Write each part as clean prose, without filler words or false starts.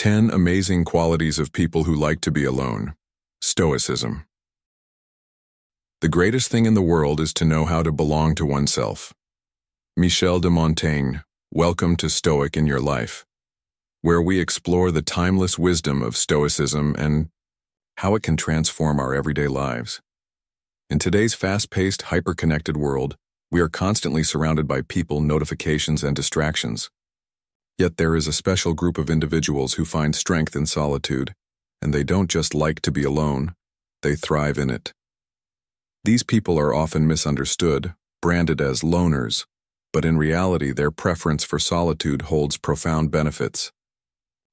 10 amazing qualities of people who like to be alone. Stoicism. The greatest thing in the world is to know how to belong to oneself. Michel de Montaigne, welcome to Stoic in Your Life, where we explore the timeless wisdom of Stoicism and how it can transform our everyday lives. In today's fast-paced, hyper-connected world, we are constantly surrounded by people, notifications, and distractions. Yet there is a special group of individuals who find strength in solitude, and they don't just like to be alone, they thrive in it. These people are often misunderstood, branded as loners, but in reality their preference for solitude holds profound benefits.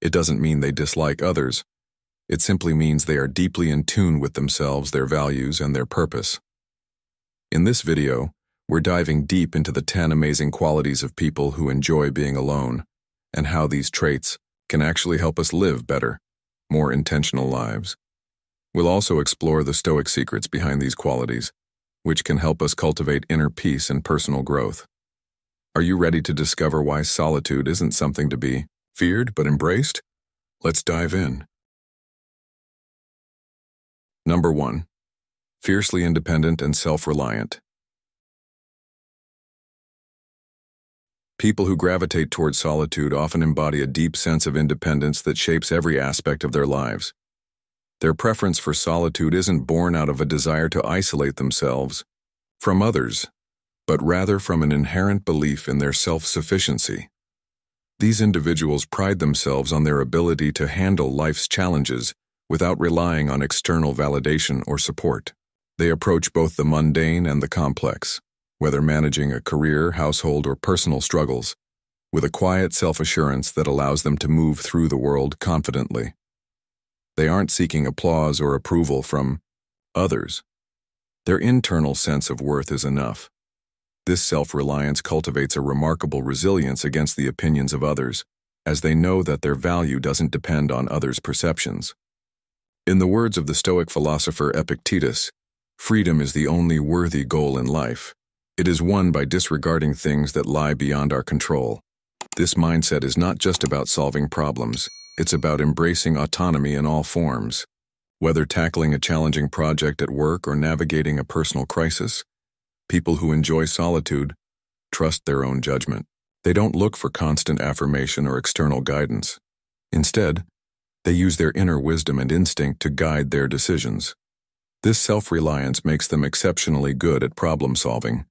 It doesn't mean they dislike others. It simply means they are deeply in tune with themselves, their values, and their purpose. In this video, we're diving deep into the 10 amazing qualities of people who enjoy being alone, and how these traits can actually help us live better, more intentional lives. We'll also explore the Stoic secrets behind these qualities, which can help us cultivate inner peace and personal growth. Are you ready to discover why solitude isn't something to be feared but embraced? Let's dive in. Number 1. Fiercely independent and self-reliant. People who gravitate towards solitude often embody a deep sense of independence that shapes every aspect of their lives. Their preference for solitude isn't born out of a desire to isolate themselves from others, but rather from an inherent belief in their self-sufficiency. These individuals pride themselves on their ability to handle life's challenges without relying on external validation or support. They approach both the mundane and the complex, whether managing a career, household, or personal struggles, with a quiet self-assurance that allows them to move through the world confidently. They aren't seeking applause or approval from others. Their internal sense of worth is enough. This self-reliance cultivates a remarkable resilience against the opinions of others, as they know that their value doesn't depend on others' perceptions. In the words of the Stoic philosopher Epictetus, freedom is the only worthy goal in life. It is won by disregarding things that lie beyond our control. This mindset is not just about solving problems, it's about embracing autonomy in all forms. Whether tackling a challenging project at work or navigating a personal crisis, people who enjoy solitude trust their own judgment. They don't look for constant affirmation or external guidance. Instead, they use their inner wisdom and instinct to guide their decisions. This self-reliance makes them exceptionally good at problem-solving,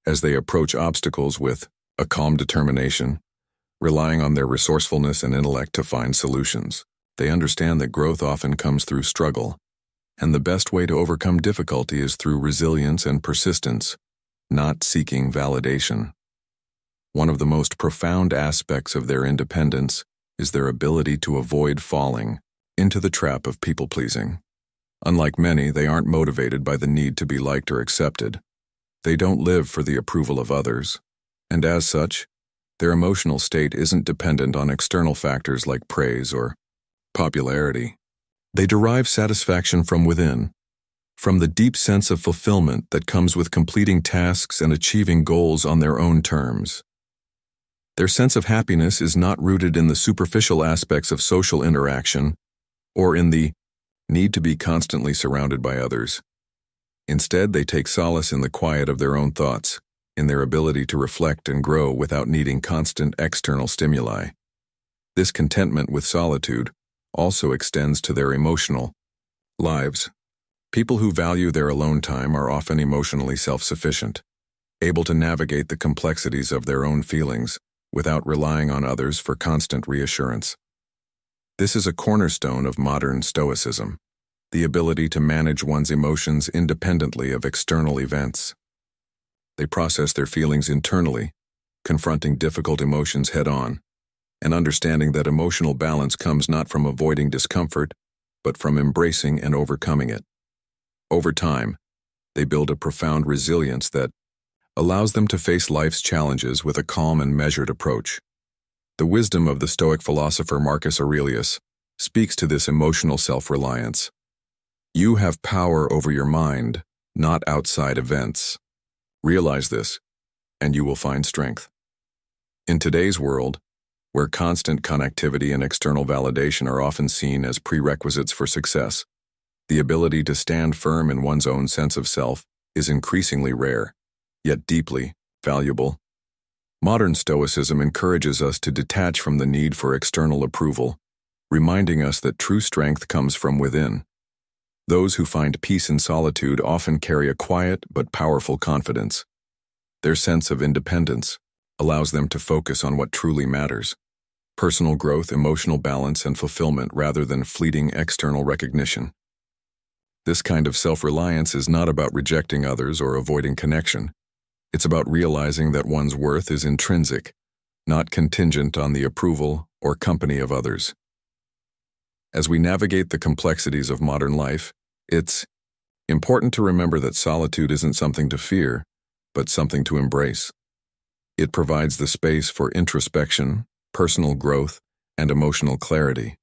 as they approach obstacles with a calm determination, relying on their resourcefulness and intellect to find solutions. They understand that growth often comes through struggle, and the best way to overcome difficulty is through resilience and persistence, not seeking validation. One of the most profound aspects of their independence is their ability to avoid falling into the trap of people-pleasing. Unlike many, they aren't motivated by the need to be liked or accepted. They don't live for the approval of others, and as such, their emotional state isn't dependent on external factors like praise or popularity. They derive satisfaction from within, from the deep sense of fulfillment that comes with completing tasks and achieving goals on their own terms. Their sense of happiness is not rooted in the superficial aspects of social interaction or in the need to be constantly surrounded by others. Instead, they take solace in the quiet of their own thoughts, in their ability to reflect and grow without needing constant external stimuli. This contentment with solitude also extends to their emotional lives. People who value their alone time are often emotionally self-sufficient, able to navigate the complexities of their own feelings without relying on others for constant reassurance. This is a cornerstone of modern Stoicism, the ability to manage one's emotions independently of external events. They process their feelings internally, confronting difficult emotions head-on, and understanding that emotional balance comes not from avoiding discomfort, but from embracing and overcoming it. Over time, they build a profound resilience that allows them to face life's challenges with a calm and measured approach. The wisdom of the Stoic philosopher Marcus Aurelius speaks to this emotional self-reliance. You have power over your mind, not outside events. Realize this, and you will find strength. In today's world, where constant connectivity and external validation are often seen as prerequisites for success. The ability to stand firm in one's own sense of self is increasingly rare, yet deeply valuable. Modern Stoicism encourages us to detach from the need for external approval, reminding us that true strength comes from within. Those who find peace in solitude often carry a quiet but powerful confidence. Their sense of independence allows them to focus on what truly matters: personal growth, emotional balance, and fulfillment rather than fleeting external recognition. This kind of self-reliance is not about rejecting others or avoiding connection. It's about realizing that one's worth is intrinsic, not contingent on the approval or company of others. As we navigate the complexities of modern life, it's important to remember that solitude isn't something to fear, but something to embrace. It provides the space for introspection, personal growth, and emotional clarity.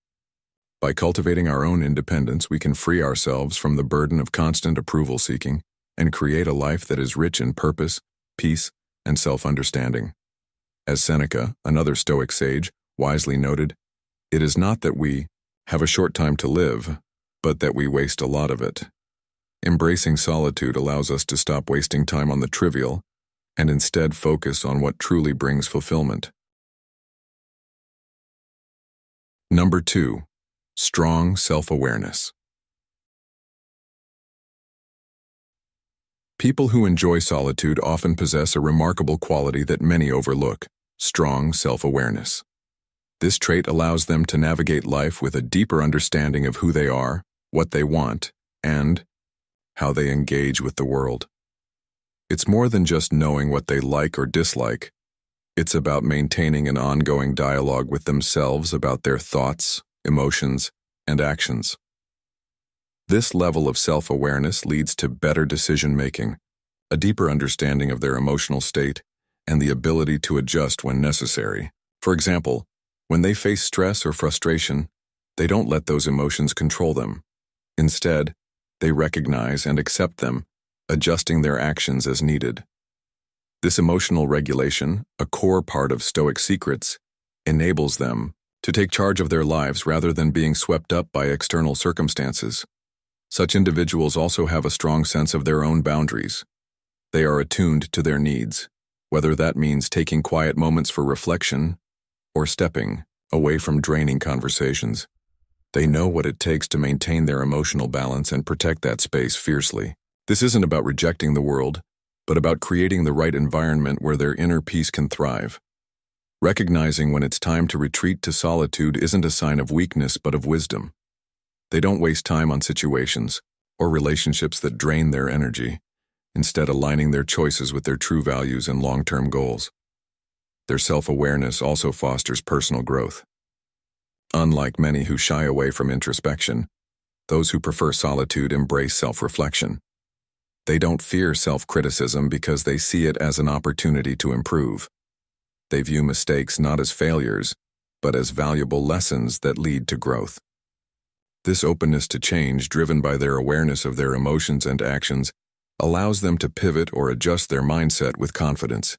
By cultivating our own independence, we can free ourselves from the burden of constant approval seeking and create a life that is rich in purpose, peace, and self-understanding. As Seneca, another Stoic sage, wisely noted, "It is not that we have a short time to live, but that we waste a lot of it." Embracing solitude allows us to stop wasting time on the trivial and instead focus on what truly brings fulfillment. Number 2. Strong self-awareness. People who enjoy solitude often possess a remarkable quality that many overlook: strong self-awareness. This trait allows them to navigate life with a deeper understanding of who they are, what they want, and how they engage with the world. It's more than just knowing what they like or dislike. It's about maintaining an ongoing dialogue with themselves about their thoughts, emotions, and actions. This level of self-awareness leads to better decision-making, a deeper understanding of their emotional state, and the ability to adjust when necessary. For example, when they face stress or frustration, they don't let those emotions control them. Instead, they recognize and accept them, adjusting their actions as needed. This emotional regulation, a core part of Stoic secrets, enables them to take charge of their lives rather than being swept up by external circumstances. Such individuals also have a strong sense of their own boundaries. They are attuned to their needs, whether that means taking quiet moments for reflection or stepping away from draining conversations. They know what it takes to maintain their emotional balance and protect that space fiercely. This isn't about rejecting the world, but about creating the right environment where their inner peace can thrive. Recognizing when it's time to retreat to solitude isn't a sign of weakness but of wisdom. They don't waste time on situations or relationships that drain their energy, instead aligning their choices with their true values and long-term goals. Their self-awareness also fosters personal growth. Unlike many who shy away from introspection, those who prefer solitude embrace self-reflection. They don't fear self-criticism because they see it as an opportunity to improve. They view mistakes not as failures, but as valuable lessons that lead to growth. This openness to change, driven by their awareness of their emotions and actions, allows them to pivot or adjust their mindset with confidence.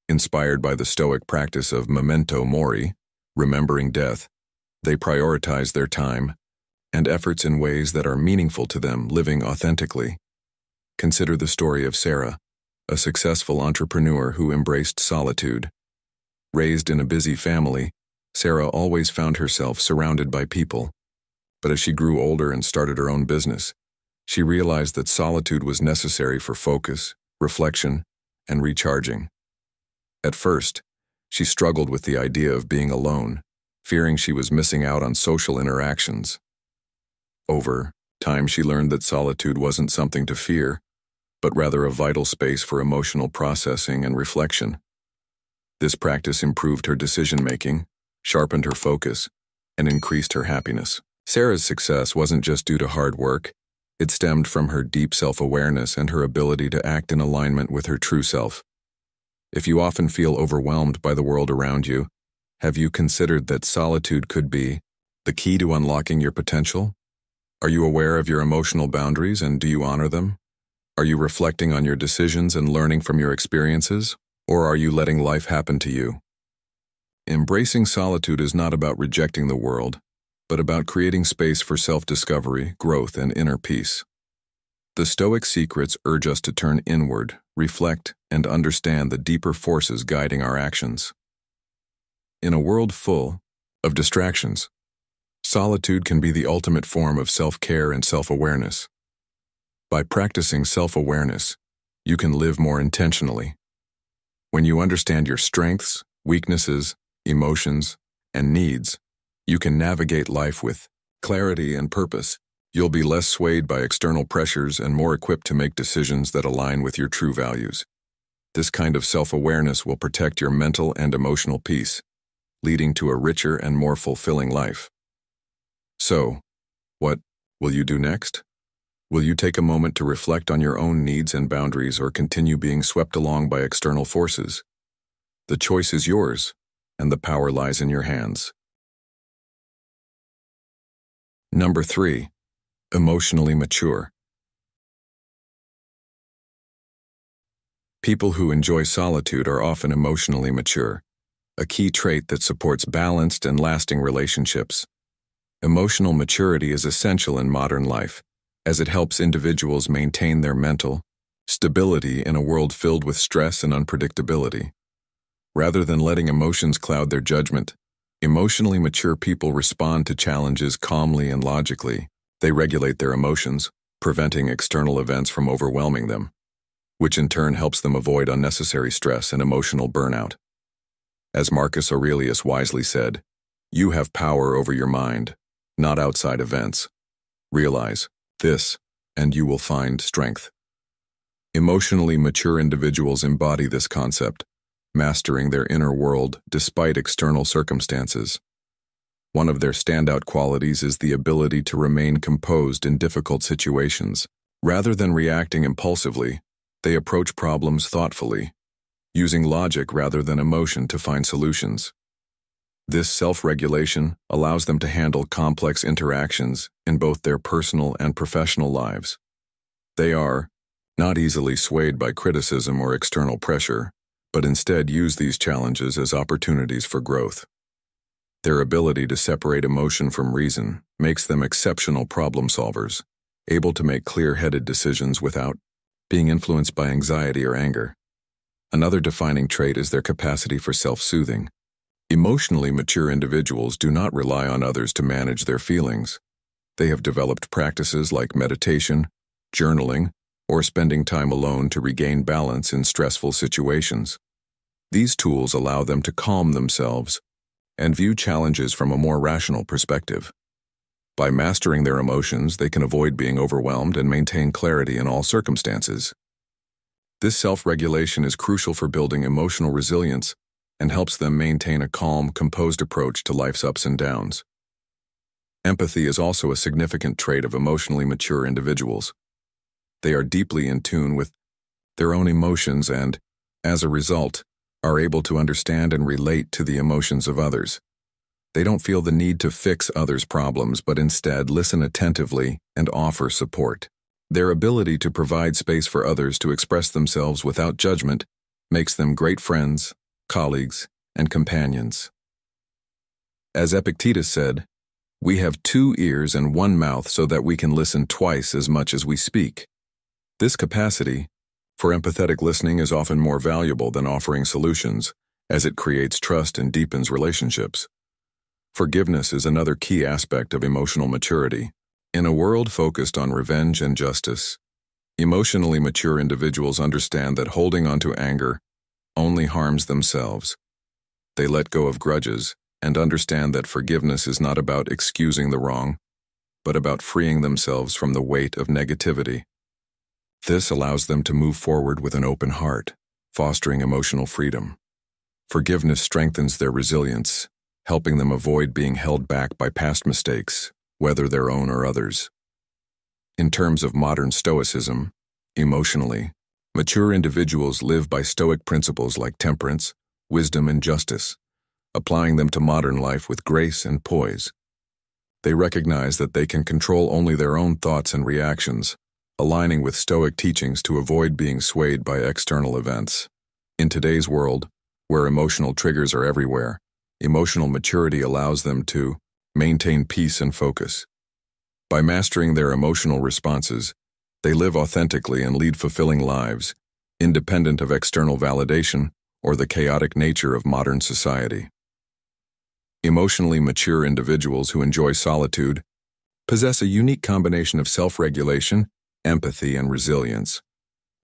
Inspired by the Stoic practice of memento mori, remembering death, they prioritize their time and efforts in ways that are meaningful to them, living authentically. Consider the story of Sarah, a successful entrepreneur who embraced solitude. Raised in a busy family, Sarah always found herself surrounded by people. But as she grew older and started her own business, she realized that solitude was necessary for focus, reflection, and recharging. At first, she struggled with the idea of being alone, fearing she was missing out on social interactions. Over time, she learned that solitude wasn't something to fear, but rather a vital space for emotional processing and reflection. This practice improved her decision-making, sharpened her focus, and increased her happiness. Sarah's success wasn't just due to hard work. It stemmed from her deep self-awareness and her ability to act in alignment with her true self. If you often feel overwhelmed by the world around you, have you considered that solitude could be the key to unlocking your potential? Are you aware of your emotional boundaries and do you honor them? Are you reflecting on your decisions and learning from your experiences, or are you letting life happen to you? Embracing solitude is not about rejecting the world, but about creating space for self-discovery, growth, and inner peace. The Stoic secrets urge us to turn inward, reflect, and understand the deeper forces guiding our actions. In a world full of distractions, solitude can be the ultimate form of self-care and self-awareness. By practicing self-awareness, you can live more intentionally. When you understand your strengths, weaknesses, emotions, and needs, you can navigate life with clarity and purpose. You'll be less swayed by external pressures and more equipped to make decisions that align with your true values. This kind of self-awareness will protect your mental and emotional peace, leading to a richer and more fulfilling life. So, what will you do next? Will you take a moment to reflect on your own needs and boundaries or continue being swept along by external forces? The choice is yours, and the power lies in your hands. Number 3. Emotionally mature. People who enjoy solitude are often emotionally mature, a key trait that supports balanced and lasting relationships. Emotional maturity is essential in modern life, as it helps individuals maintain their mental stability in a world filled with stress and unpredictability. Rather than letting emotions cloud their judgment, emotionally mature people respond to challenges calmly and logically. They regulate their emotions, preventing external events from overwhelming them, which in turn helps them avoid unnecessary stress and emotional burnout. As Marcus Aurelius wisely said, "You have power over your mind, not outside events. Realize this, and you will find strength." Emotionally mature individuals embody this concept, mastering their inner world despite external circumstances. One of their standout qualities is the ability to remain composed in difficult situations. Rather than reacting impulsively, they approach problems thoughtfully, using logic rather than emotion to find solutions. This self-regulation allows them to handle complex interactions in both their personal and professional lives. They are not easily swayed by criticism or external pressure, but instead use these challenges as opportunities for growth. Their ability to separate emotion from reason makes them exceptional problem solvers, able to make clear-headed decisions without being influenced by anxiety or anger. Another defining trait is their capacity for self-soothing. Emotionally mature individuals do not rely on others to manage their feelings. They have developed practices like meditation, journaling, or spending time alone to regain balance in stressful situations. These tools allow them to calm themselves and view challenges from a more rational perspective. By mastering their emotions, they can avoid being overwhelmed and maintain clarity in all circumstances. This self-regulation is crucial for building emotional resilience and helps them maintain a calm, composed approach to life's ups and downs. Empathy is also a significant trait of emotionally mature individuals. They are deeply in tune with their own emotions and, as a result, are able to understand and relate to the emotions of others. They don't feel the need to fix others' problems, but instead listen attentively and offer support. Their ability to provide space for others to express themselves without judgment makes them great friends, colleagues, and companions. As Epictetus said, "We have 2 ears and 1 mouth so that we can listen twice as much as we speak." This capacity for empathetic listening is often more valuable than offering solutions, as it creates trust and deepens relationships. Forgiveness is another key aspect of emotional maturity. In a world focused on revenge and justice, emotionally mature individuals understand that holding on to anger only harms themselves. They let go of grudges and understand that forgiveness is not about excusing the wrong, but about freeing themselves from the weight of negativity. This allows them to move forward with an open heart, fostering emotional freedom. Forgiveness strengthens their resilience, helping them avoid being held back by past mistakes, whether their own or others. In terms of modern Stoicism, emotionally, mature individuals live by Stoic principles like temperance, wisdom, and justice, applying them to modern life with grace and poise. They recognize that they can control only their own thoughts and reactions, aligning with Stoic teachings to avoid being swayed by external events. In today's world, where emotional triggers are everywhere, Emotional maturity allows them to maintain peace and focus. By mastering their emotional responses, they live authentically and lead fulfilling lives, independent of external validation or the chaotic nature of modern society. Emotionally mature individuals who enjoy solitude possess a unique combination of self-regulation, empathy, and resilience.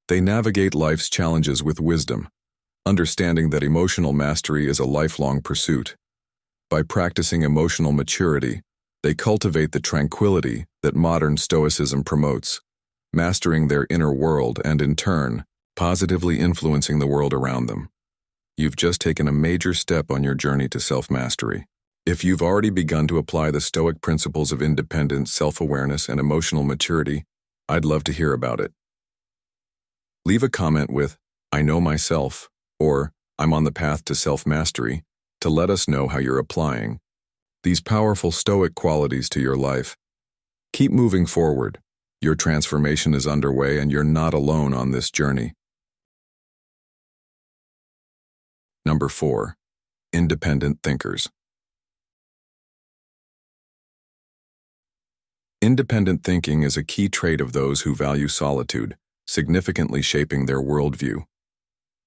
They navigate life's challenges with wisdom, understanding that emotional mastery is a lifelong pursuit. By practicing emotional maturity, they cultivate the tranquility that modern Stoicism promotes, mastering their inner world and, in turn, positively influencing the world around them. You've just taken a major step on your journey to self-mastery. If you've already begun to apply the Stoic principles of independence, self-awareness, and emotional maturity, I'd love to hear about it. Leave a comment with, "I know myself," or "I'm on the path to self-mastery," to let us know how you're applying these powerful Stoic qualities to your life. Keep moving forward. Your transformation is underway and you're not alone on this journey. Number 4. Independent thinkers. Independent thinking is a key trait of those who value solitude, significantly shaping their worldview.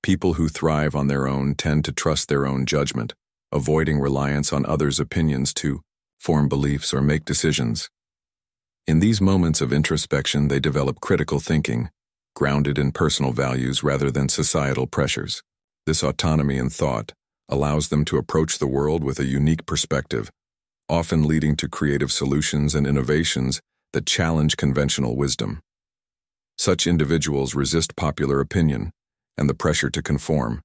People who thrive on their own tend to trust their own judgment, avoiding reliance on others' opinions to form beliefs or make decisions. In these moments of introspection, they develop critical thinking, grounded in personal values rather than societal pressures. This autonomy in thought allows them to approach the world with a unique perspective, often leading to creative solutions and innovations that challenge conventional wisdom. Such individuals resist popular opinion and the pressure to conform,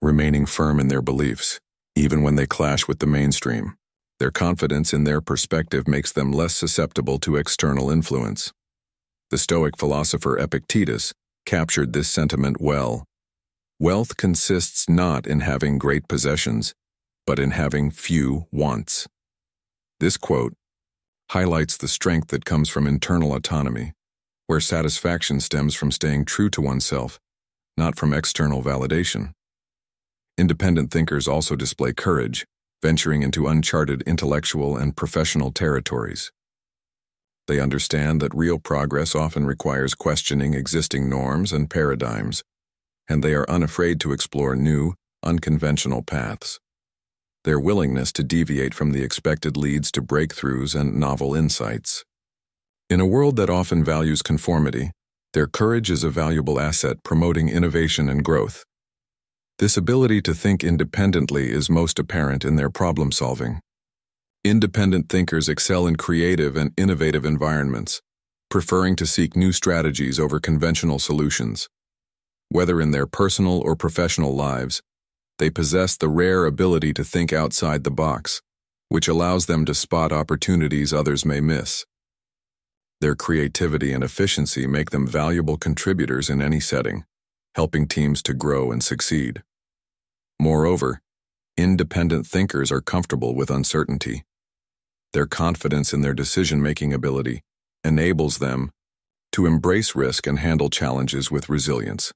remaining firm in their beliefs, even when they clash with the mainstream. Their confidence in their perspective makes them less susceptible to external influence. The Stoic philosopher Epictetus captured this sentiment well. Wealth consists not in having great possessions, but in having few wants. This quote highlights the strength that comes from internal autonomy, where satisfaction stems from staying true to oneself, not from external validation. Independent thinkers also display courage, venturing into uncharted intellectual and professional territories. They understand that real progress often requires questioning existing norms and paradigms, and they are unafraid to explore new, unconventional paths. Their willingness to deviate from the expected leads to breakthroughs and novel insights. In a world that often values conformity, their courage is a valuable asset promoting innovation and growth. This ability to think independently is most apparent in their problem-solving. Independent thinkers excel in creative and innovative environments, preferring to seek new strategies over conventional solutions. Whether in their personal or professional lives, they possess the rare ability to think outside the box, which allows them to spot opportunities others may miss. Their creativity and efficiency make them valuable contributors in any setting, helping teams to grow and succeed. Moreover, independent thinkers are comfortable with uncertainty. Their confidence in their decision-making ability enables them to embrace risk and handle challenges with resilience.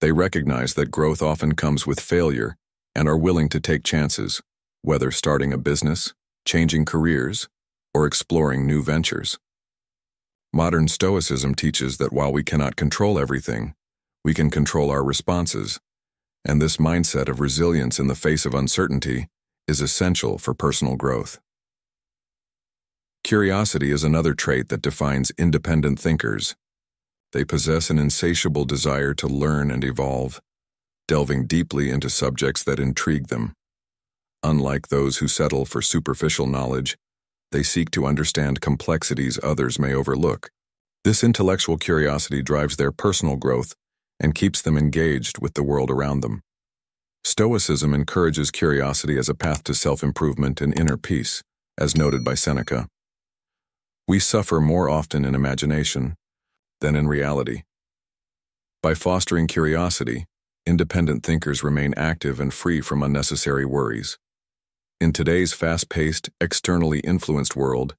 They recognize that growth often comes with failure and are willing to take chances, whether starting a business, changing careers, or exploring new ventures. Modern Stoicism teaches that while we cannot control everything, we can control our responses, and this mindset of resilience in the face of uncertainty is essential for personal growth. Curiosity is another trait that defines independent thinkers. They possess an insatiable desire to learn and evolve, delving deeply into subjects that intrigue them. Unlike those who settle for superficial knowledge, they seek to understand complexities others may overlook. This intellectual curiosity drives their personal growth and keeps them engaged with the world around them. Stoicism encourages curiosity as a path to self-improvement and inner peace, as noted by Seneca. We suffer more often in imagination than in reality. By fostering curiosity, independent thinkers remain active and free from unnecessary worries. In today's fast-paced, externally influenced world,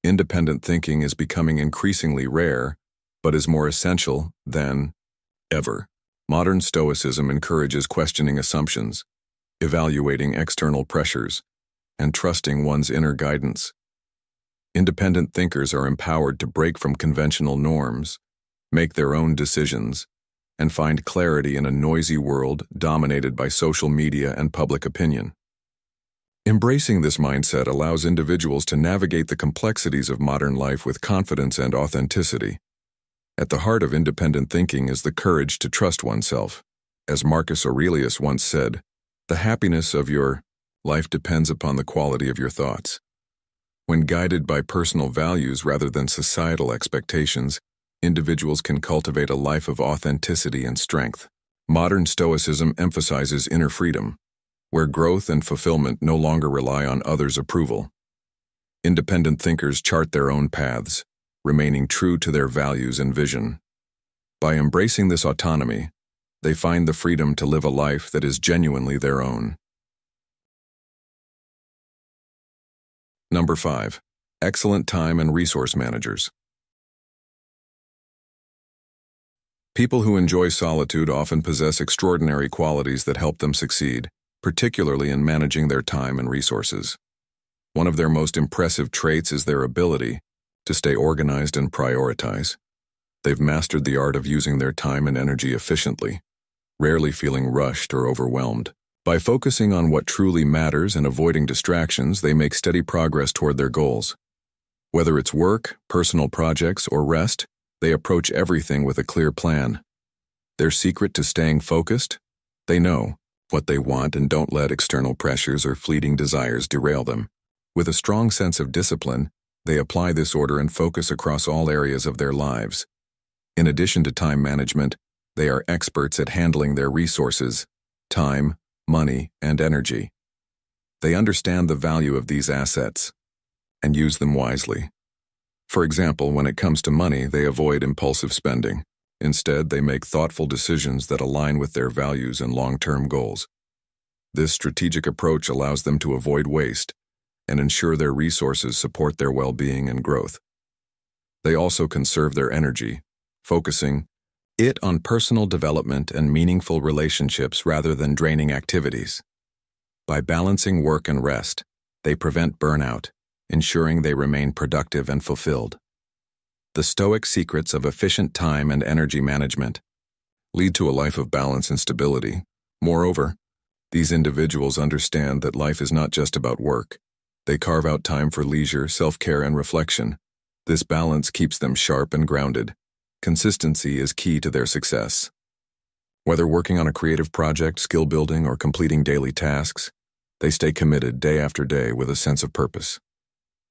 independent thinking is becoming increasingly rare, but is more essential than ever. Modern Stoicism encourages questioning assumptions, evaluating external pressures, and trusting one's inner guidance. Independent thinkers are empowered to break from conventional norms, make their own decisions, and find clarity in a noisy world dominated by social media and public opinion. Embracing this mindset allows individuals to navigate the complexities of modern life with confidence and authenticity. At the heart of independent thinking is the courage to trust oneself. As Marcus Aurelius once said, "The happiness of your life depends upon the quality of your thoughts." When guided by personal values rather than societal expectations, individuals can cultivate a life of authenticity and strength. Modern Stoicism emphasizes inner freedom, where growth and fulfillment no longer rely on others' approval. Independent thinkers chart their own paths, remaining true to their values and vision. By embracing this autonomy, they find the freedom to live a life that is genuinely their own. Number 5. Excellent time and resource managers. People who enjoy solitude often possess extraordinary qualities that help them succeed, particularly in managing their time and resources. One of their most impressive traits is their ability to stay organized and prioritize. They've mastered the art of using their time and energy efficiently, rarely feeling rushed or overwhelmed. By focusing on what truly matters and avoiding distractions, they make steady progress toward their goals. Whether it's work, personal projects, or rest, they approach everything with a clear plan. Their secret to staying focused? They know what they want and don't let external pressures or fleeting desires derail them. With a strong sense of discipline, they apply this order and focus across all areas of their lives. In addition to time management, they are experts at handling their resources, time, money, and energy. They understand the value of these assets and use them wisely. For example, when it comes to money, they avoid impulsive spending. Instead, they make thoughtful decisions that align with their values and long-term goals. This strategic approach allows them to avoid waste and ensure their resources support their well-being and growth. They also conserve their energy, focusing it on personal development and meaningful relationships rather than draining activities. By balancing work and rest, they prevent burnout, ensuring they remain productive and fulfilled. The Stoic secrets of efficient time and energy management lead to a life of balance and stability. Moreover, these individuals understand that life is not just about work. They carve out time for leisure, self-care, and reflection. This balance keeps them sharp and grounded. Consistency is key to their success. Whether working on a creative project, skill building, or completing daily tasks, they stay committed day after day with a sense of purpose.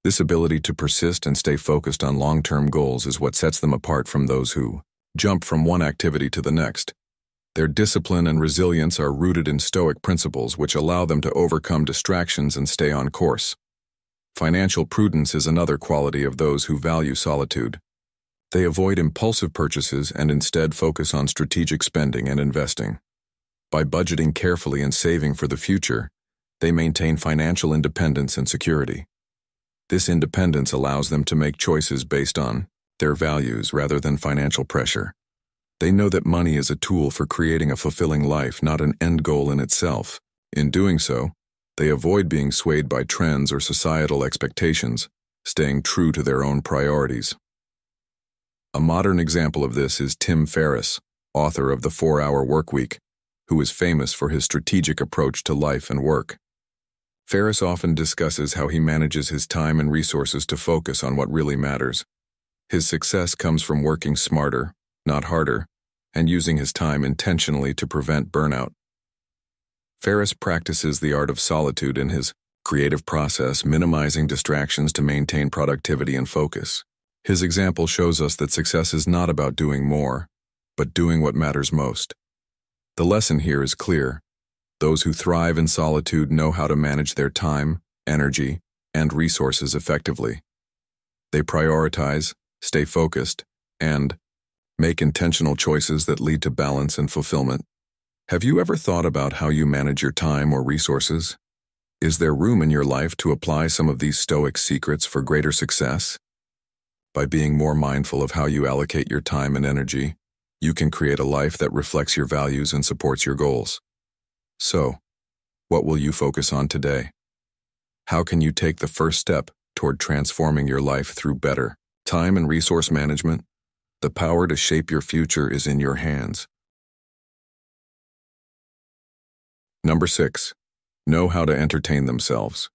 This ability to persist and stay focused on long-term goals is what sets them apart from those who jump from one activity to the next. Their discipline and resilience are rooted in Stoic principles which allow them to overcome distractions and stay on course. Financial prudence is another quality of those who value solitude. They avoid impulsive purchases and instead focus on strategic spending and investing. By budgeting carefully and saving for the future, they maintain financial independence and security. This independence allows them to make choices based on their values rather than financial pressure. They know that money is a tool for creating a fulfilling life, not an end goal in itself. In doing so, they avoid being swayed by trends or societal expectations, staying true to their own priorities. A modern example of this is Tim Ferriss, author of The 4-Hour Workweek, who is famous for his strategic approach to life and work. Ferriss often discusses how he manages his time and resources to focus on what really matters. His success comes from working smarter, not harder, and using his time intentionally to prevent burnout. Ferriss practices the art of solitude in his creative process, minimizing distractions to maintain productivity and focus. His example shows us that success is not about doing more, but doing what matters most. The lesson here is clear. Those who thrive in solitude know how to manage their time, energy, and resources effectively. They prioritize, stay focused, and make intentional choices that lead to balance and fulfillment. Have you ever thought about how you manage your time or resources? Is there room in your life to apply some of these Stoic secrets for greater success? By being more mindful of how you allocate your time and energy, you can create a life that reflects your values and supports your goals. So, What will you focus on today? How can you take the first step toward transforming your life through better time and resource management? The power to shape your future is in your hands. Number 6. Know how to entertain themselves.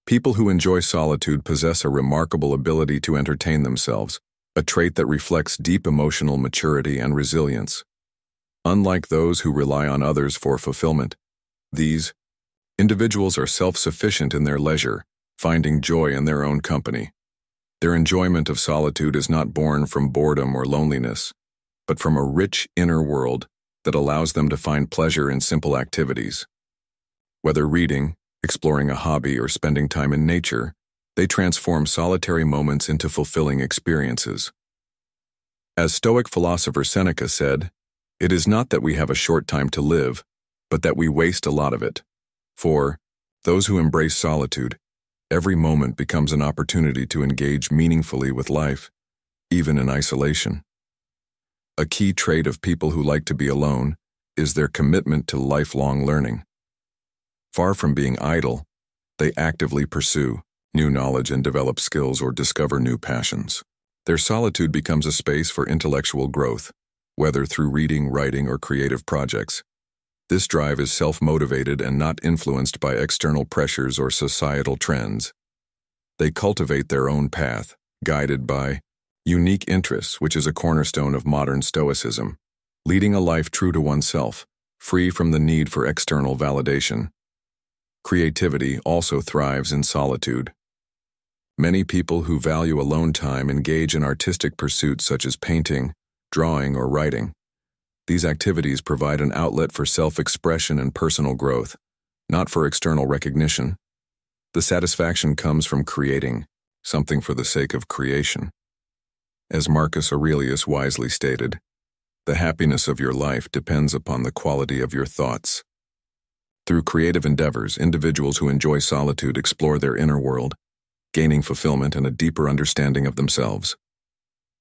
People who enjoy solitude possess a remarkable ability to entertain themselves, a trait that reflects deep emotional maturity and resilience. Unlike those who rely on others for fulfillment, these individuals are self-sufficient in their leisure, finding joy in their own company. Their enjoyment of solitude is not born from boredom or loneliness, but from a rich inner world that allows them to find pleasure in simple activities. Whether reading, exploring a hobby, or spending time in nature, they transform solitary moments into fulfilling experiences. As Stoic philosopher Seneca said, "It is not that we have a short time to live, but that we waste a lot of it." For those who embrace solitude, every moment becomes an opportunity to engage meaningfully with life, even in isolation. A key trait of people who like to be alone is their commitment to lifelong learning. Far from being idle, they actively pursue new knowledge and develop skills or discover new passions. Their solitude becomes a space for intellectual growth, whether through reading, writing, or creative projects. This drive is self-motivated and not influenced by external pressures or societal trends. They cultivate their own path, guided by unique interests, which is a cornerstone of modern Stoicism, leading a life true to oneself, free from the need for external validation. Creativity also thrives in solitude. Many people who value alone time engage in artistic pursuits such as painting, drawing, or writing. These activities provide an outlet for self-expression and personal growth, not for external recognition. The satisfaction comes from creating something for the sake of creation. As Marcus Aurelius wisely stated, "The happiness of your life depends upon the quality of your thoughts." Through creative endeavors, individuals who enjoy solitude explore their inner world, gaining fulfillment and a deeper understanding of themselves.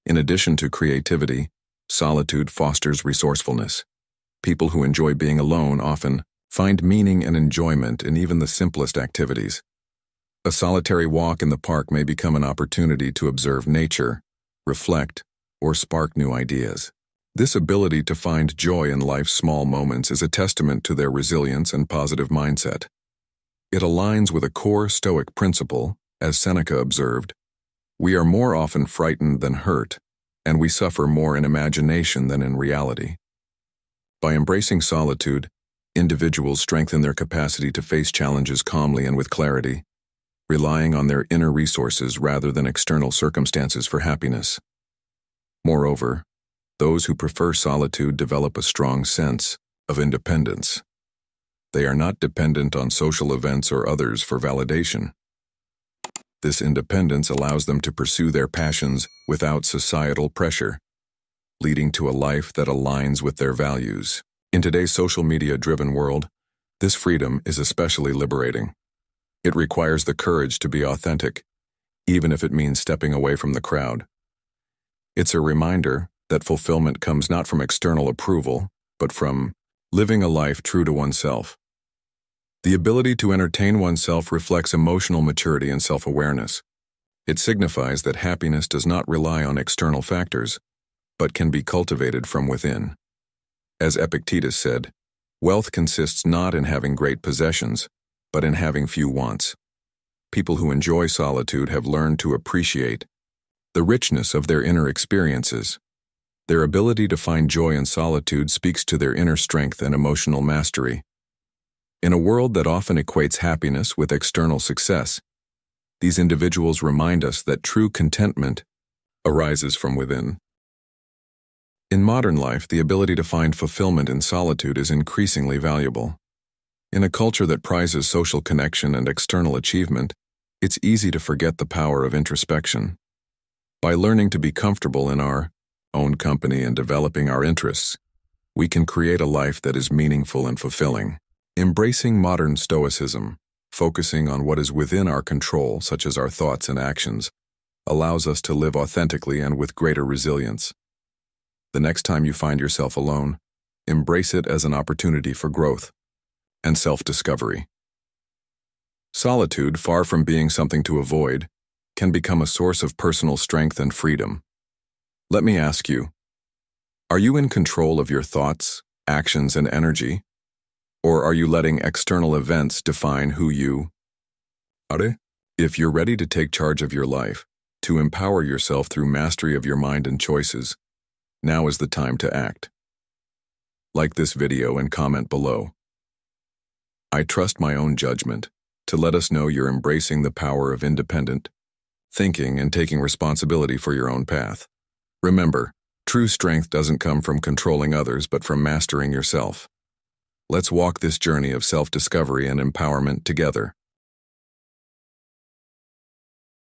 In addition to creativity, solitude fosters resourcefulness. People who enjoy being alone often find meaning and enjoyment in even the simplest activities. A solitary walk in the park may become an opportunity to observe nature, reflect, or spark new ideas. This ability to find joy in life's small moments is a testament to their resilience and positive mindset. It aligns with a core Stoic principle, as Seneca observed, "We are more often frightened than hurt, and we suffer more in imagination than in reality." By embracing solitude, individuals strengthen their capacity to face challenges calmly and with clarity, relying on their inner resources rather than external circumstances for happiness. Moreover, those who prefer solitude develop a strong sense of independence. They are not dependent on social events or others for validation. This independence allows them to pursue their passions without societal pressure, leading to a life that aligns with their values. In today's social media-driven world, this freedom is especially liberating. It requires the courage to be authentic, even if it means stepping away from the crowd. It's a reminder that fulfillment comes not from external approval, but from living a life true to oneself. The ability to entertain oneself reflects emotional maturity and self-awareness. It signifies that happiness does not rely on external factors, but can be cultivated from within. As Epictetus said, "Wealth consists not in having great possessions, but in having few wants." People who enjoy solitude have learned to appreciate the richness of their inner experiences. Their ability to find joy in solitude speaks to their inner strength and emotional mastery. In a world that often equates happiness with external success, these individuals remind us that true contentment arises from within. In modern life, the ability to find fulfillment in solitude is increasingly valuable. In a culture that prizes social connection and external achievement, it's easy to forget the power of introspection. By learning to be comfortable in our own company and developing our interests, we can create a life that is meaningful and fulfilling. Embracing modern Stoicism, focusing on what is within our control, such as our thoughts and actions, allows us to live authentically and with greater resilience. The next time you find yourself alone, Embrace it as an opportunity for growth and self-discovery. Solitude, far from being something to avoid, can become a source of personal strength and freedom. Let me ask you, are you in control of your thoughts, actions, and energy? Or are you letting external events define who you are? If you're ready to take charge of your life, to empower yourself through mastery of your mind and choices, now is the time to act. Like this video and comment below. I trust my own judgment to let us know you're embracing the power of independent thinking and taking responsibility for your own path. Remember, true strength doesn't come from controlling others but from mastering yourself. Let's walk this journey of self-discovery and empowerment together.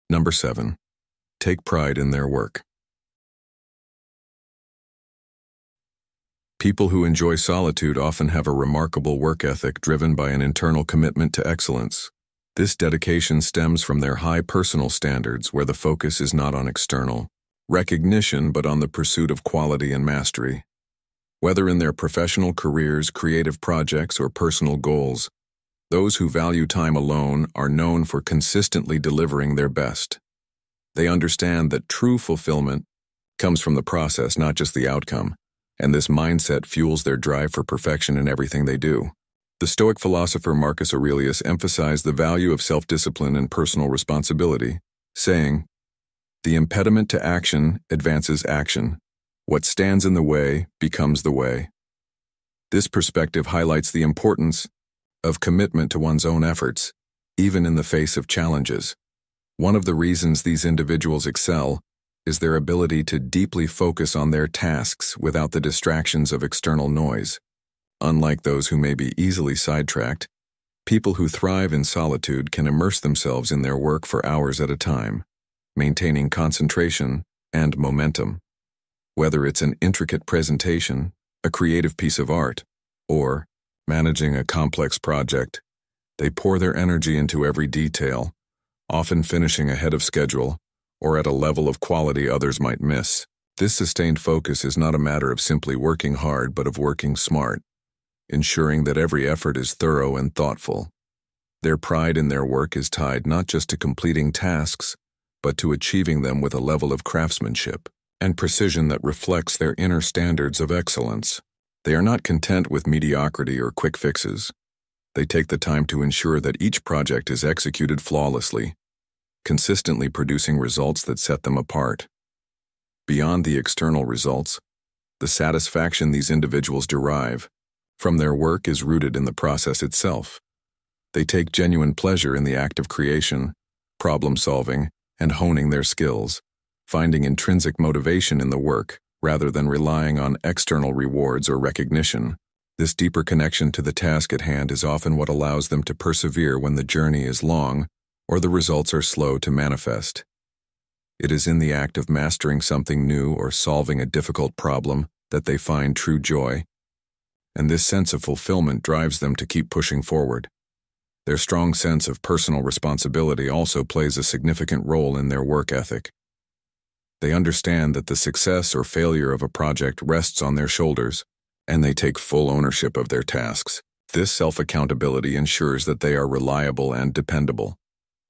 Number 7. Take pride in their work. People who enjoy solitude often have a remarkable work ethic driven by an internal commitment to excellence. This dedication stems from their high personal standards, where the focus is not on external recognition but on the pursuit of quality and mastery. Whether in their professional careers, creative projects, or personal goals, those who value time alone are known for consistently delivering their best. They understand that true fulfillment comes from the process, not just the outcome, and this mindset fuels their drive for perfection in everything they do. The Stoic philosopher Marcus Aurelius emphasized the value of self-discipline and personal responsibility, saying, "The impediment to action advances action. What stands in the way becomes the way." This perspective highlights the importance of commitment to one's own efforts, even in the face of challenges. One of the reasons these individuals excel is their ability to deeply focus on their tasks without the distractions of external noise. Unlike those who may be easily sidetracked, people who thrive in solitude can immerse themselves in their work for hours at a time, maintaining concentration and momentum. Whether it's an intricate presentation, a creative piece of art, or managing a complex project, they pour their energy into every detail, often finishing ahead of schedule or at a level of quality others might miss. This sustained focus is not a matter of simply working hard but of working smart, ensuring that every effort is thorough and thoughtful. Their pride in their work is tied not just to completing tasks, but to achieving them with a level of craftsmanship and precision that reflects their inner standards of excellence. They are not content with mediocrity or quick fixes. They take the time to ensure that each project is executed flawlessly, consistently producing results that set them apart. Beyond the external results, the satisfaction these individuals derive from their work is rooted in the process itself. They take genuine pleasure in the act of creation, problem-solving, and honing their skills, finding intrinsic motivation in the work rather than relying on external rewards or recognition. This deeper connection to the task at hand is often what allows them to persevere when the journey is long or the results are slow to manifest. It is in the act of mastering something new or solving a difficult problem that they find true joy, and this sense of fulfillment drives them to keep pushing forward. Their strong sense of personal responsibility also plays a significant role in their work ethic. They understand that the success or failure of a project rests on their shoulders, and they take full ownership of their tasks. This self-accountability ensures that they are reliable and dependable,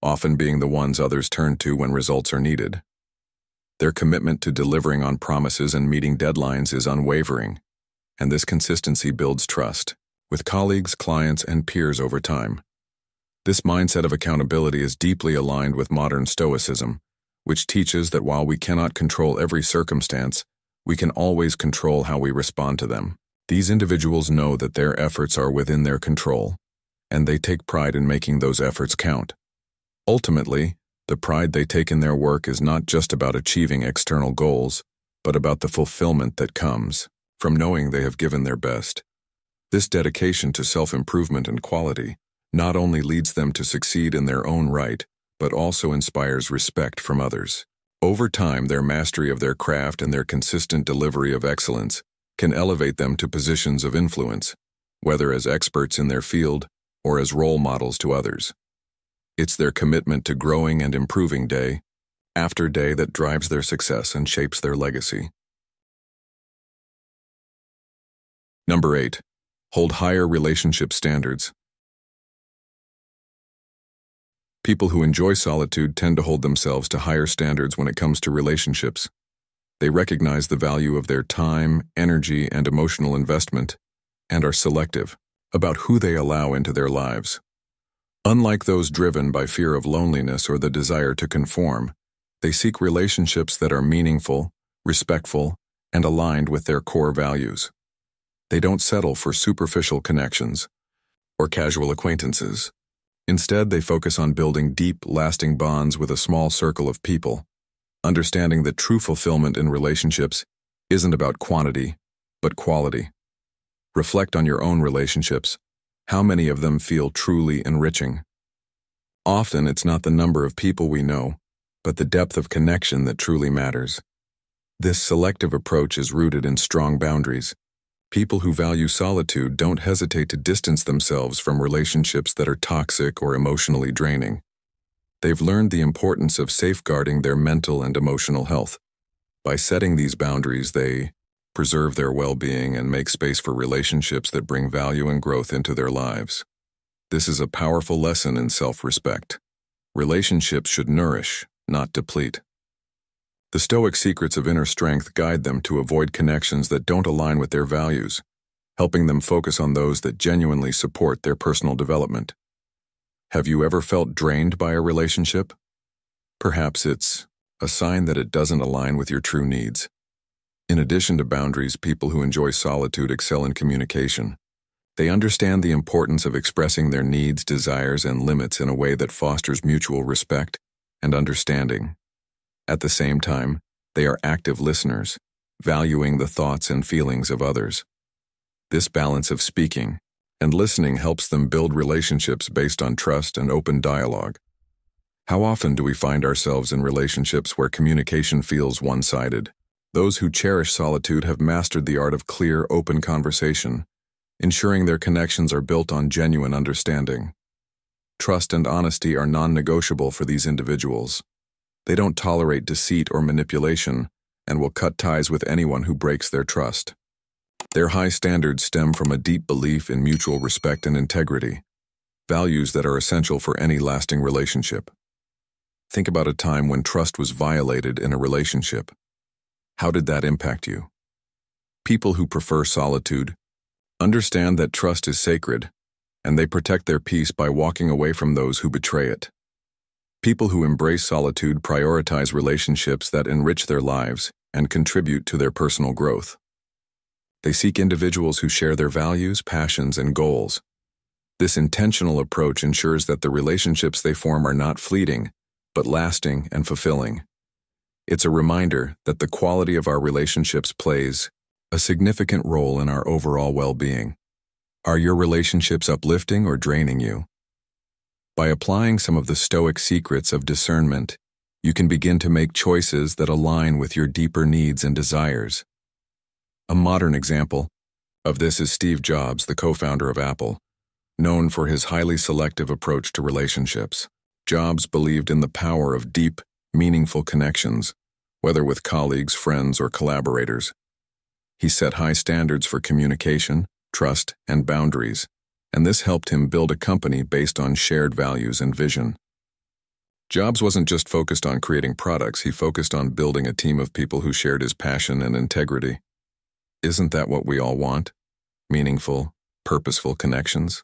often being the ones others turn to when results are needed. Their commitment to delivering on promises and meeting deadlines is unwavering, and this consistency builds trust with colleagues, clients, and peers over time. This mindset of accountability is deeply aligned with modern Stoicism, which teaches that while we cannot control every circumstance, we can always control how we respond to them. These individuals know that their efforts are within their control, and they take pride in making those efforts count. Ultimately, the pride they take in their work is not just about achieving external goals, but about the fulfillment that comes from knowing they have given their best. This dedication to self-improvement and quality not only leads them to succeed in their own right, but also inspires respect from others. Over time, their mastery of their craft and their consistent delivery of excellence can elevate them to positions of influence, whether as experts in their field or as role models to others. It's their commitment to growing and improving day after day that drives their success and shapes their legacy. Number 8. Hold higher relationship standards. People who enjoy solitude tend to hold themselves to higher standards when it comes to relationships. They recognize the value of their time, energy, and emotional investment, and are selective about who they allow into their lives. Unlike those driven by fear of loneliness or the desire to conform, they seek relationships that are meaningful, respectful, and aligned with their core values. They don't settle for superficial connections or casual acquaintances. Instead, they focus on building deep, lasting bonds with a small circle of people, understanding that true fulfillment in relationships isn't about quantity, but quality. Reflect on your own relationships. How many of them feel truly enriching? Often, it's not the number of people we know, but the depth of connection that truly matters. This selective approach is rooted in strong boundaries. People who value solitude don't hesitate to distance themselves from relationships that are toxic or emotionally draining. They've learned the importance of safeguarding their mental and emotional health. By setting these boundaries, they preserve their well-being and make space for relationships that bring value and growth into their lives. This is a powerful lesson in self-respect. Relationships should nourish, not deplete. The Stoic secrets of inner strength guide them to avoid connections that don't align with their values, helping them focus on those that genuinely support their personal development. Have you ever felt drained by a relationship? Perhaps it's a sign that it doesn't align with your true needs. In addition to boundaries, people who enjoy solitude excel in communication. They understand the importance of expressing their needs, desires, and limits in a way that fosters mutual respect and understanding. At the same time, they are active listeners, valuing the thoughts and feelings of others. This balance of speaking and listening helps them build relationships based on trust and open dialogue. How often do we find ourselves in relationships where communication feels one-sided? Those who cherish solitude have mastered the art of clear, open conversation, ensuring their connections are built on genuine understanding. Trust and honesty are non-negotiable for these individuals. They don't tolerate deceit or manipulation and will cut ties with anyone who breaks their trust. Their high standards stem from a deep belief in mutual respect and integrity, values that are essential for any lasting relationship. Think about a time when trust was violated in a relationship. How did that impact you? People who prefer solitude understand that trust is sacred, and they protect their peace by walking away from those who betray it. People who embrace solitude prioritize relationships that enrich their lives and contribute to their personal growth. They seek individuals who share their values, passions, and goals. This intentional approach ensures that the relationships they form are not fleeting, but lasting and fulfilling. It's a reminder that the quality of our relationships plays a significant role in our overall well-being. Are your relationships uplifting or draining you? By applying some of the Stoic secrets of discernment, you can begin to make choices that align with your deeper needs and desires. A modern example of this is Steve Jobs, the co-founder of Apple, known for his highly selective approach to relationships. Jobs believed in the power of deep, meaningful connections, whether with colleagues, friends, or collaborators. He set high standards for communication, trust, and boundaries, and this helped him build a company based on shared values and vision. Jobs wasn't just focused on creating products, he focused on building a team of people who shared his passion and integrity. Isn't that what we all want? Meaningful, purposeful connections?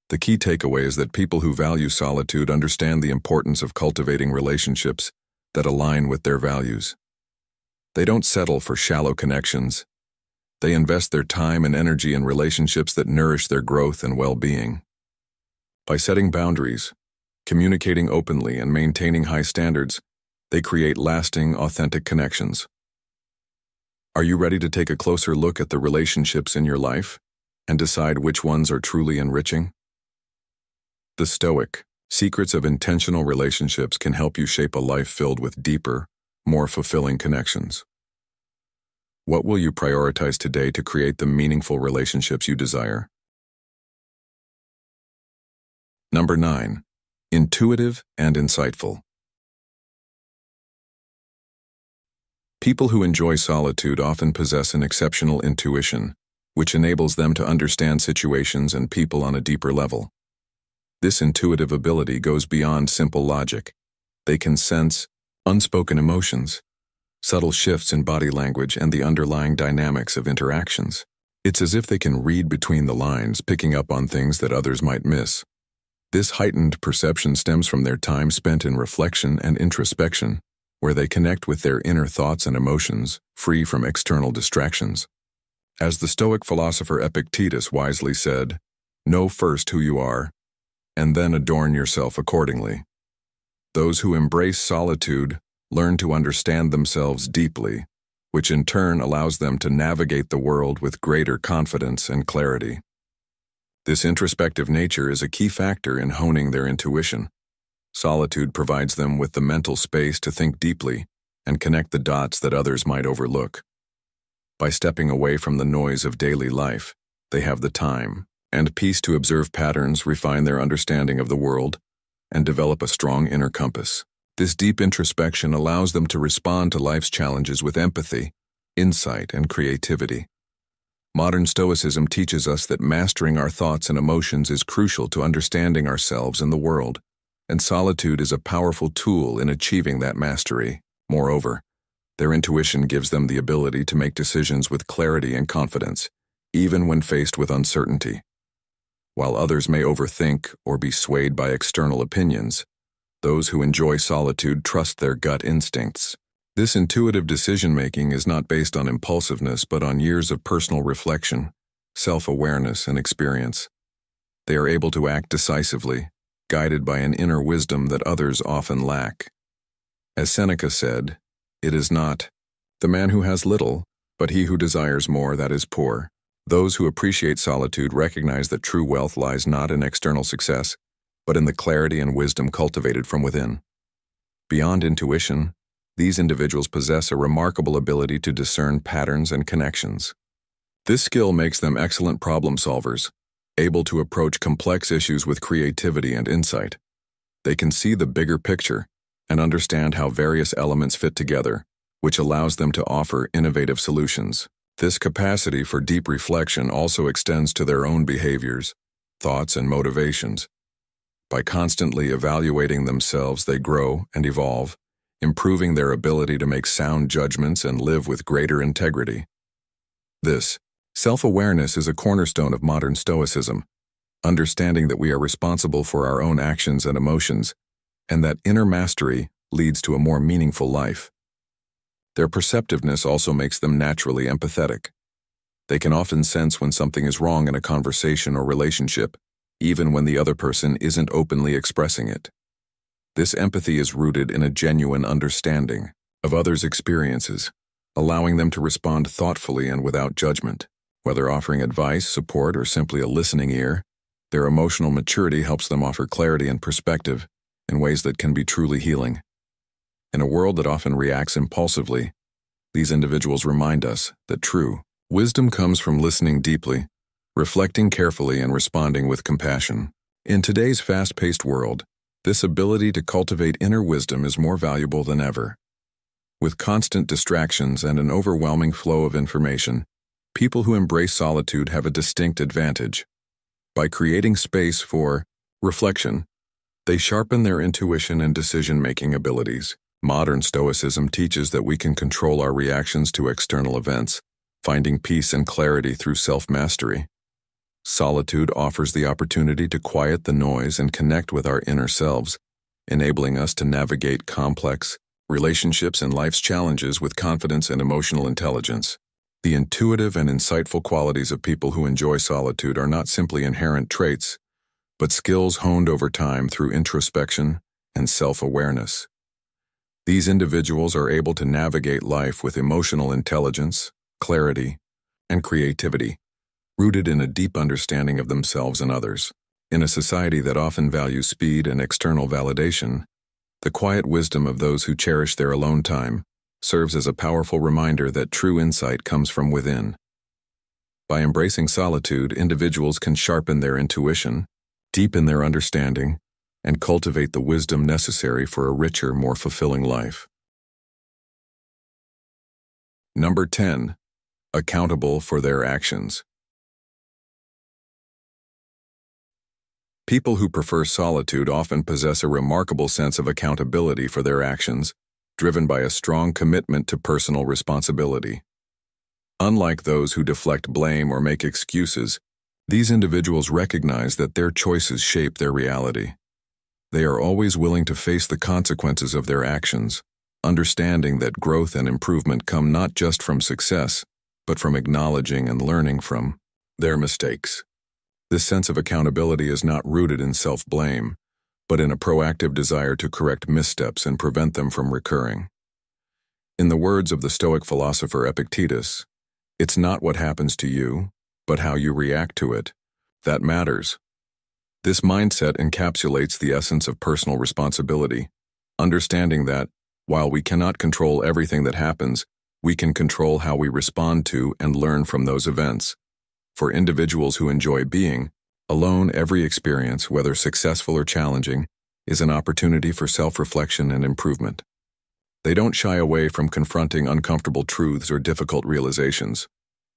The key takeaway is that people who value solitude understand the importance of cultivating relationships that align with their values. They don't settle for shallow connections. They invest their time and energy in relationships that nourish their growth and well-being. By setting boundaries, communicating openly, and maintaining high standards, they create lasting, authentic connections. Are you ready to take a closer look at the relationships in your life and decide which ones are truly enriching? The Stoic secrets of intentional relationships can help you shape a life filled with deeper, more fulfilling connections. What will you prioritize today to create the meaningful relationships you desire? Number 9. Intuitive and insightful. People who enjoy solitude often possess an exceptional intuition, which enables them to understand situations and people on a deeper level. This intuitive ability goes beyond simple logic. They can sense unspoken emotions, subtle shifts in body language, and the underlying dynamics of interactions. It's as if they can read between the lines, picking up on things that others might miss. This heightened perception stems from their time spent in reflection and introspection, where they connect with their inner thoughts and emotions, free from external distractions. As the Stoic philosopher Epictetus wisely said, "Know first who you are, and then adorn yourself accordingly." Those who embrace solitude learn to understand themselves deeply, which in turn allows them to navigate the world with greater confidence and clarity. This introspective nature is a key factor in honing their intuition. Solitude provides them with the mental space to think deeply and connect the dots that others might overlook. By stepping away from the noise of daily life, they have the time and peace to observe patterns, refine their understanding of the world, and develop a strong inner compass. This deep introspection allows them to respond to life's challenges with empathy, insight, and creativity. Modern Stoicism teaches us that mastering our thoughts and emotions is crucial to understanding ourselves and the world, and solitude is a powerful tool in achieving that mastery. Moreover, their intuition gives them the ability to make decisions with clarity and confidence, even when faced with uncertainty. While others may overthink or be swayed by external opinions, those who enjoy solitude trust their gut instincts. This intuitive decision-making is not based on impulsiveness but on years of personal reflection, self-awareness, and experience. They are able to act decisively, guided by an inner wisdom that others often lack. As Seneca said, "It is not the man who has little, but he who desires more that is poor." Those who appreciate solitude recognize that true wealth lies not in external success, but in the clarity and wisdom cultivated from within. Beyond intuition, these individuals possess a remarkable ability to discern patterns and connections. This skill makes them excellent problem solvers, able to approach complex issues with creativity and insight. They can see the bigger picture and understand how various elements fit together, which allows them to offer innovative solutions. This capacity for deep reflection also extends to their own behaviors, thoughts, and motivations. By constantly evaluating themselves, they grow and evolve, improving their ability to make sound judgments and live with greater integrity. This self-awareness is a cornerstone of modern Stoicism, understanding that we are responsible for our own actions and emotions, and that inner mastery leads to a more meaningful life. Their perceptiveness also makes them naturally empathetic. They can often sense when something is wrong in a conversation or relationship, even when the other person isn't openly expressing it. This empathy is rooted in a genuine understanding of others' experiences, allowing them to respond thoughtfully and without judgment. Whether offering advice, support, or simply a listening ear, their emotional maturity helps them offer clarity and perspective in ways that can be truly healing. In a world that often reacts impulsively, these individuals remind us that true wisdom comes from listening deeply, reflecting carefully, and responding with compassion. In today's fast-paced world, this ability to cultivate inner wisdom is more valuable than ever. With constant distractions and an overwhelming flow of information, people who embrace solitude have a distinct advantage. By creating space for reflection, they sharpen their intuition and decision-making abilities. Modern Stoicism teaches that we can control our reactions to external events, finding peace and clarity through self-mastery. Solitude offers the opportunity to quiet the noise and connect with our inner selves, enabling us to navigate complex relationships and life's challenges with confidence and emotional intelligence. The intuitive and insightful qualities of people who enjoy solitude are not simply inherent traits, but skills honed over time through introspection and self-awareness. These individuals are able to navigate life with emotional intelligence, clarity, and creativity, rooted in a deep understanding of themselves and others. In a society that often values speed and external validation, the quiet wisdom of those who cherish their alone time serves as a powerful reminder that true insight comes from within. By embracing solitude, individuals can sharpen their intuition, deepen their understanding, and cultivate the wisdom necessary for a richer, more fulfilling life. Number 10. Accountable for their actions. People who prefer solitude often possess a remarkable sense of accountability for their actions, driven by a strong commitment to personal responsibility. Unlike those who deflect blame or make excuses, these individuals recognize that their choices shape their reality. They are always willing to face the consequences of their actions, understanding that growth and improvement come not just from success, but from acknowledging and learning from their mistakes. This sense of accountability is not rooted in self-blame, but in a proactive desire to correct missteps and prevent them from recurring. In the words of the Stoic philosopher Epictetus, "It's not what happens to you, but how you react to it, that matters." This mindset encapsulates the essence of personal responsibility, understanding that, while we cannot control everything that happens, we can control how we respond to and learn from those events. For individuals who enjoy being alone, every experience, whether successful or challenging, is an opportunity for self-reflection and improvement. They don't shy away from confronting uncomfortable truths or difficult realizations.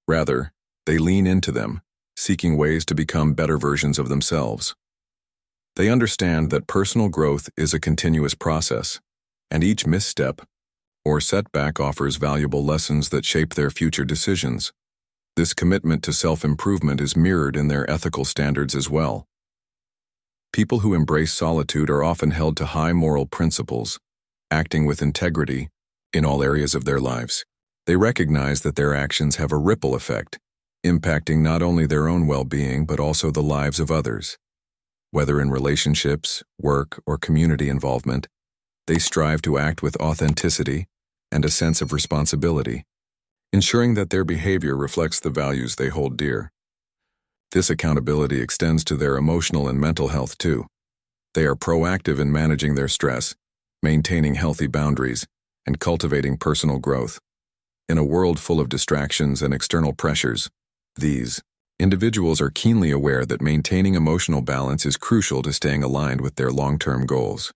Rather, they lean into them, seeking ways to become better versions of themselves. They understand that personal growth is a continuous process, and each misstep or setback offers valuable lessons that shape their future decisions. This commitment to self-improvement is mirrored in their ethical standards as well. People who embrace solitude are often held to high moral principles, acting with integrity in all areas of their lives. They recognize that their actions have a ripple effect, impacting not only their own well-being but also the lives of others. Whether in relationships, work, or community involvement, they strive to act with authenticity and a sense of responsibility, ensuring that their behavior reflects the values they hold dear. This accountability extends to their emotional and mental health too. They are proactive in managing their stress, maintaining healthy boundaries, and cultivating personal growth. In a world full of distractions and external pressures, these individuals are keenly aware that maintaining emotional balance is crucial to staying aligned with their long-term goals.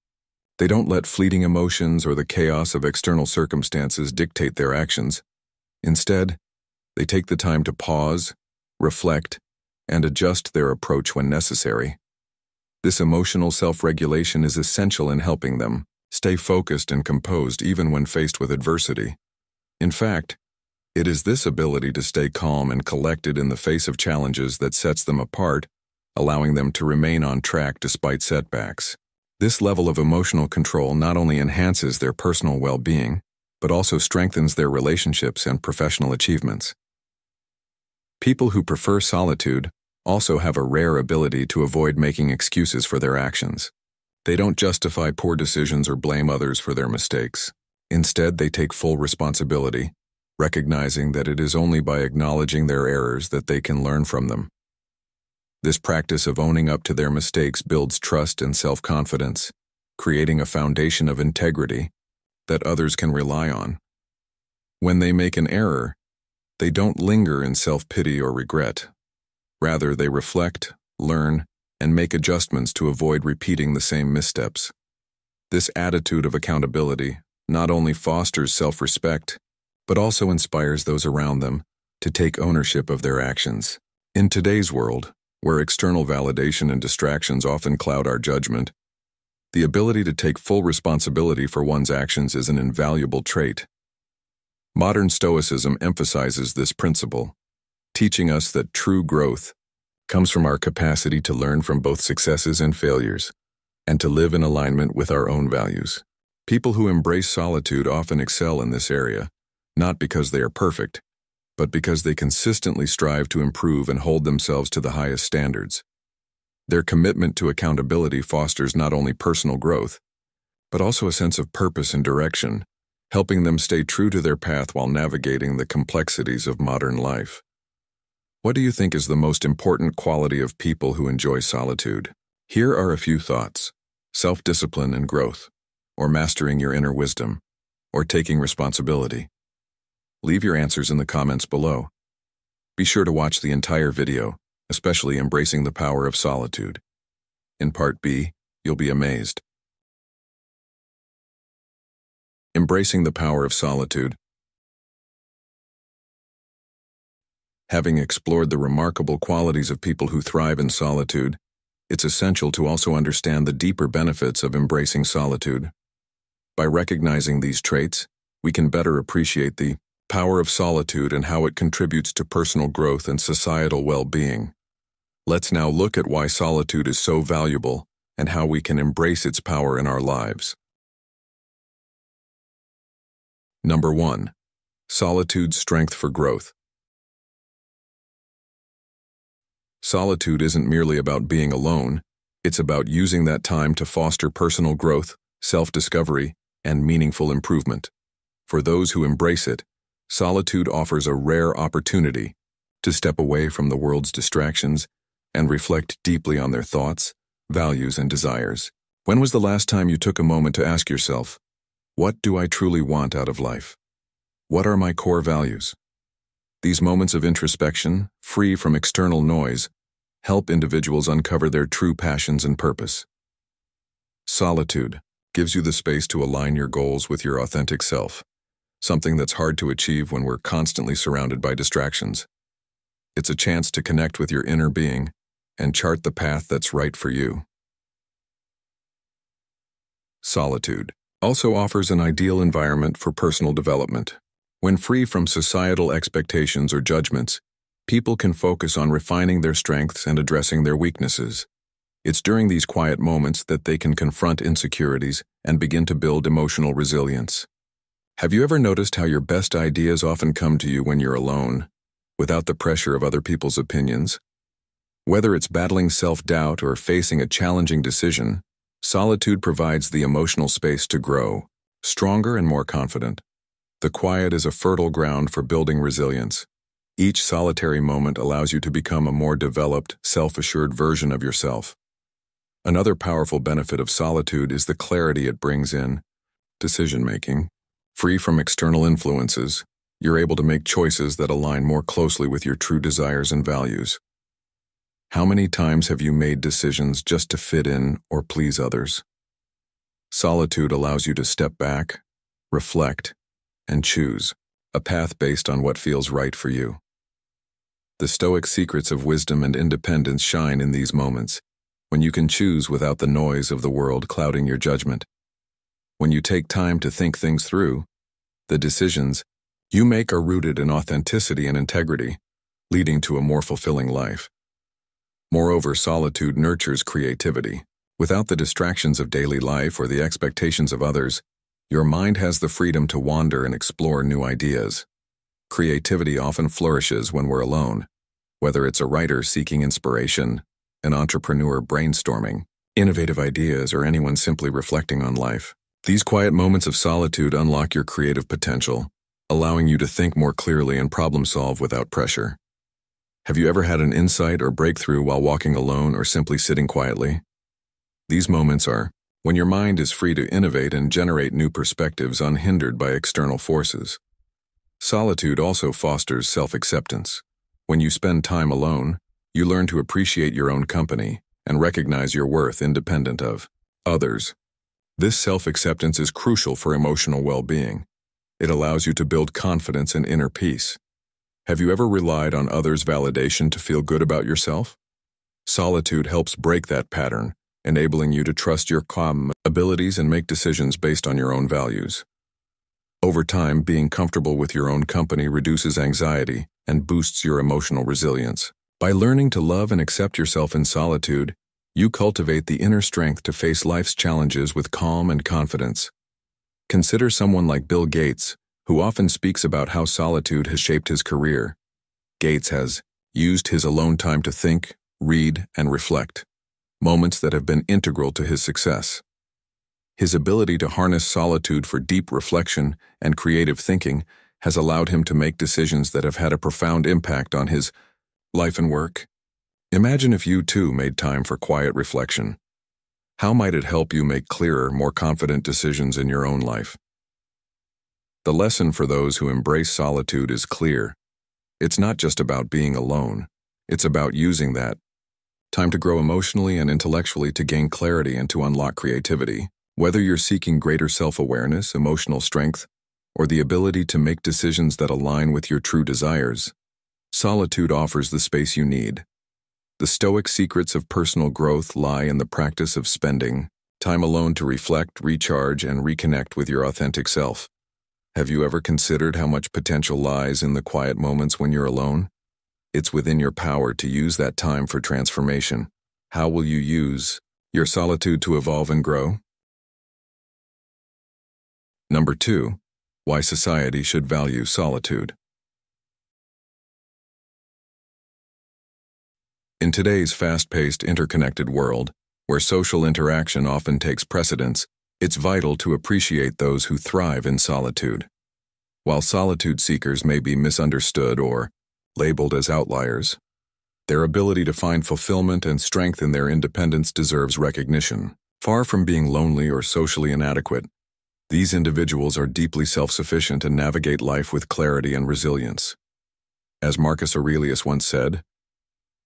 They don't let fleeting emotions or the chaos of external circumstances dictate their actions. Instead, they take the time to pause, reflect, and adjust their approach when necessary. This emotional self-regulation is essential in helping them stay focused and composed even when faced with adversity. In fact, it is this ability to stay calm and collected in the face of challenges that sets them apart, allowing them to remain on track despite setbacks. This level of emotional control not only enhances their personal well-being, but also strengthens their relationships and professional achievements. People who prefer solitude also have a rare ability to avoid making excuses for their actions. They don't justify poor decisions or blame others for their mistakes. Instead, they take full responsibility, recognizing that it is only by acknowledging their errors that they can learn from them. This practice of owning up to their mistakes builds trust and self-confidence, creating a foundation of integrity that others can rely on. When they make an error, they don't linger in self-pity or regret. Rather, they reflect, learn, and make adjustments to avoid repeating the same missteps. This attitude of accountability not only fosters self-respect, but also inspires those around them to take ownership of their actions. In today's world, where external validation and distractions often cloud our judgment, the ability to take full responsibility for one's actions is an invaluable trait. Modern Stoicism emphasizes this principle, teaching us that true growth comes from our capacity to learn from both successes and failures, and to live in alignment with our own values. People who embrace solitude often excel in this area, not because they are perfect, but because they consistently strive to improve and hold themselves to the highest standards. Their commitment to accountability fosters not only personal growth, but also a sense of purpose and direction, helping them stay true to their path while navigating the complexities of modern life. What do you think is the most important quality of people who enjoy solitude? Here are a few thoughts: self-discipline and growth, or mastering your inner wisdom, or taking responsibility. Leave your answers in the comments below. Be sure to watch the entire video, especially embracing the power of solitude. In part B, you'll be amazed. Embracing the power of solitude. Having explored the remarkable qualities of people who thrive in solitude, it's essential to also understand the deeper benefits of embracing solitude. By recognizing these traits, we can better appreciate the power of solitude and how it contributes to personal growth and societal well-being. Let's now look at why solitude is so valuable and how we can embrace its power in our lives. Number 1. Solitude's strength for growth. Solitude isn't merely about being alone, it's about using that time to foster personal growth, self-discovery, and meaningful improvement. For those who embrace it, solitude offers a rare opportunity to step away from the world's distractions and reflect deeply on their thoughts, values, and desires. When was the last time you took a moment to ask yourself, what do I truly want out of life? What are my core values? These moments of introspection, free from external noise, help individuals uncover their true passions and purpose. Solitude gives you the space to align your goals with your authentic self, something that's hard to achieve when we're constantly surrounded by distractions. It's a chance to connect with your inner being and chart the path that's right for you. Solitude also offers an ideal environment for personal development. When free from societal expectations or judgments, people can focus on refining their strengths and addressing their weaknesses. It's during these quiet moments that they can confront insecurities and begin to build emotional resilience. Have you ever noticed how your best ideas often come to you when you're alone, without the pressure of other people's opinions? Whether it's battling self-doubt or facing a challenging decision, solitude provides the emotional space to grow, stronger and more confident. The quiet is a fertile ground for building resilience. Each solitary moment allows you to become a more developed, self-assured version of yourself. Another powerful benefit of solitude is the clarity it brings in decision-making. Free from external influences, you're able to make choices that align more closely with your true desires and values. How many times have you made decisions just to fit in or please others? Solitude allows you to step back, reflect, and choose a path based on what feels right for you. The Stoic secrets of wisdom and independence shine in these moments, when you can choose without the noise of the world clouding your judgment. When you take time to think things through, the decisions you make are rooted in authenticity and integrity, leading to a more fulfilling life. Moreover, solitude nurtures creativity. Without the distractions of daily life or the expectations of others, your mind has the freedom to wander and explore new ideas. Creativity often flourishes when we're alone, whether it's a writer seeking inspiration, an entrepreneur brainstorming innovative ideas, or anyone simply reflecting on life. These quiet moments of solitude unlock your creative potential, allowing you to think more clearly and problem-solve without pressure. Have you ever had an insight or breakthrough while walking alone or simply sitting quietly? These moments are when your mind is free to innovate and generate new perspectives unhindered by external forces. Solitude also fosters self-acceptance. When you spend time alone, you learn to appreciate your own company and recognize your worth independent of others. This self-acceptance is crucial for emotional well-being. It allows you to build confidence and inner peace. Have you ever relied on others' validation to feel good about yourself? Solitude helps break that pattern, enabling you to trust your calm abilities and make decisions based on your own values. Over time, being comfortable with your own company reduces anxiety and boosts your emotional resilience. By learning to love and accept yourself in solitude, you cultivate the inner strength to face life's challenges with calm and confidence. Consider someone like Bill Gates, who often speaks about how solitude has shaped his career. Gates has used his alone time to think, read, and reflect, moments that have been integral to his success. His ability to harness solitude for deep reflection and creative thinking has allowed him to make decisions that have had a profound impact on his life and work. Imagine if you too made time for quiet reflection. How might it help you make clearer, more confident decisions in your own life? The lesson for those who embrace solitude is clear. It's not just about being alone. It's about using that time to grow emotionally and intellectually, to gain clarity and to unlock creativity. Whether you're seeking greater self-awareness, emotional strength, or the ability to make decisions that align with your true desires, solitude offers the space you need. The Stoic secrets of personal growth lie in the practice of spending time alone to reflect, recharge, and reconnect with your authentic self. Have you ever considered how much potential lies in the quiet moments when you're alone? It's within your power to use that time for transformation. How will you use your solitude to evolve and grow? Number 2. Why society should value solitude. In today's fast-paced, interconnected world, where social interaction often takes precedence, it's vital to appreciate those who thrive in solitude. While solitude seekers may be misunderstood or labeled as outliers, their ability to find fulfillment and strength in their independence deserves recognition. Far from being lonely or socially inadequate, these individuals are deeply self-sufficient and navigate life with clarity and resilience. As Marcus Aurelius once said,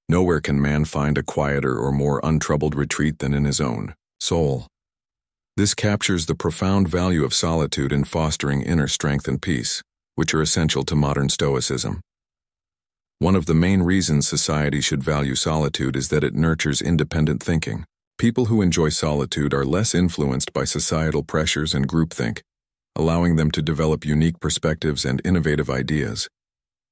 "Nowhere can man find a quieter or more untroubled retreat than in his own soul." This captures the profound value of solitude in fostering inner strength and peace, which are essential to modern Stoicism. One of the main reasons society should value solitude is that it nurtures independent thinking. People who enjoy solitude are less influenced by societal pressures and groupthink, allowing them to develop unique perspectives and innovative ideas.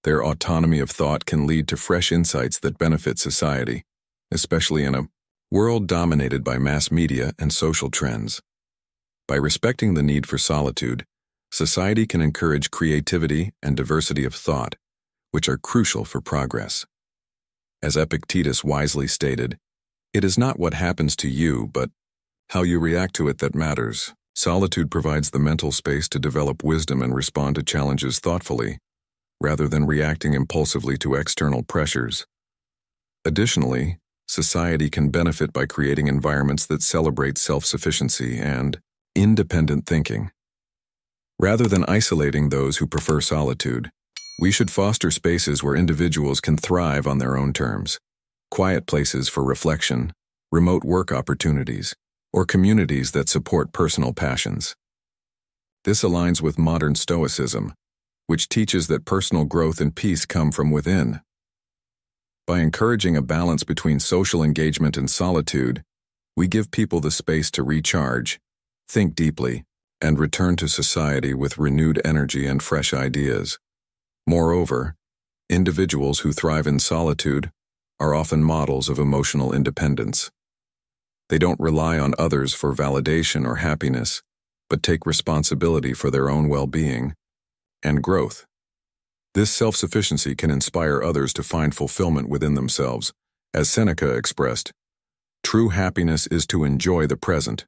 Their autonomy of thought can lead to fresh insights that benefit society, especially in a world dominated by mass media and social trends. By respecting the need for solitude, society can encourage creativity and diversity of thought, which are crucial for progress. As Epictetus wisely stated, "It is not what happens to you, but how you react to it that matters." Solitude provides the mental space to develop wisdom and respond to challenges thoughtfully, rather than reacting impulsively to external pressures. Additionally, society can benefit by creating environments that celebrate self-sufficiency and independent thinking. Rather than isolating those who prefer solitude, we should foster spaces where individuals can thrive on their own terms. Quiet places for reflection, remote work opportunities, or communities that support personal passions. This aligns with modern Stoicism, which teaches that personal growth and peace come from within. By encouraging a balance between social engagement and solitude, we give people the space to recharge, think deeply, and return to society with renewed energy and fresh ideas. Moreover, individuals who thrive in solitude are often models of emotional independence. They don't rely on others for validation or happiness, but take responsibility for their own well-being and growth. This self-sufficiency can inspire others to find fulfillment within themselves. As Seneca expressed, "True happiness is to enjoy the present,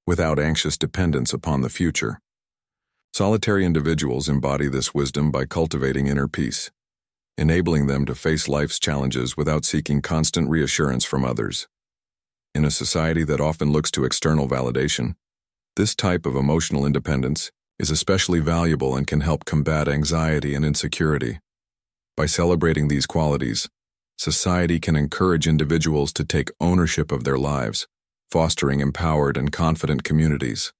without anxious dependence upon the future." Solitary individuals embody this wisdom by cultivating inner peace, enabling them to face life's challenges without seeking constant reassurance from others. In a society that often looks to external validation, this type of emotional independence is especially valuable and can help combat anxiety and insecurity. By celebrating these qualities, society can encourage individuals to take ownership of their lives, fostering empowered and confident communities.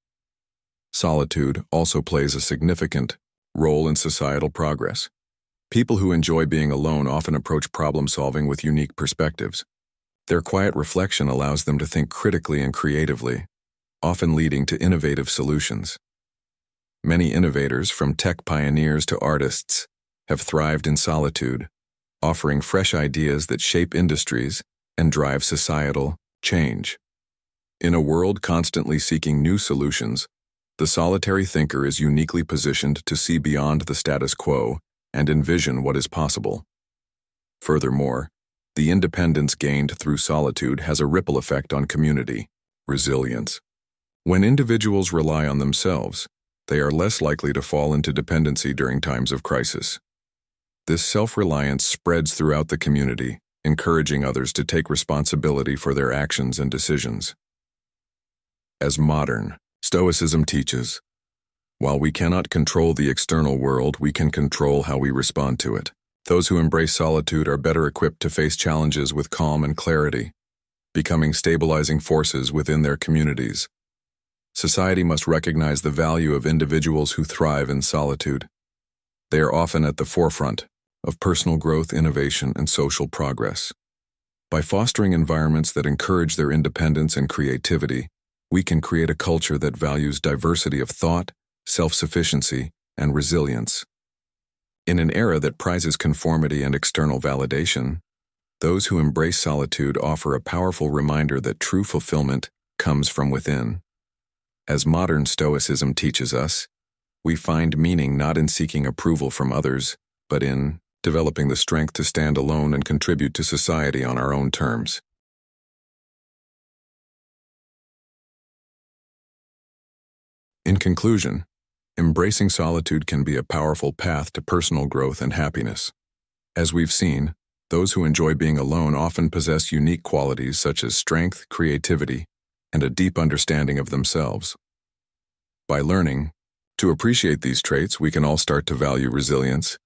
Solitude also plays a significant role in societal progress. People who enjoy being alone often approach problem-solving with unique perspectives. Their quiet reflection allows them to think critically and creatively, often leading to innovative solutions. Many innovators, from tech pioneers to artists, have thrived in solitude, offering fresh ideas that shape industries and drive societal change. In a world constantly seeking new solutions, the solitary thinker is uniquely positioned to see beyond the status quo and envision what is possible. Furthermore, the independence gained through solitude has a ripple effect on community resilience. When individuals rely on themselves, they are less likely to fall into dependency during times of crisis. This self-reliance spreads throughout the community, encouraging others to take responsibility for their actions and decisions. As modern Stoicism teaches, while we cannot control the external world, we can control how we respond to it. Those who embrace solitude are better equipped to face challenges with calm and clarity, becoming stabilizing forces within their communities. Society must recognize the value of individuals who thrive in solitude. They are often at the forefront of personal growth, innovation, and social progress. By fostering environments that encourage their independence and creativity, we can create a culture that values diversity of thought, self-sufficiency, and resilience. In an era that prizes conformity and external validation, those who embrace solitude offer a powerful reminder that true fulfillment comes from within. As modern Stoicism teaches us, we find meaning not in seeking approval from others, but in developing the strength to stand alone and contribute to society on our own terms. In conclusion, embracing solitude can be a powerful path to personal growth and happiness. As we've seen, those who enjoy being alone often possess unique qualities such as strength, creativity, and a deep understanding of themselves. By learning to appreciate these traits, we can all start to value resilience,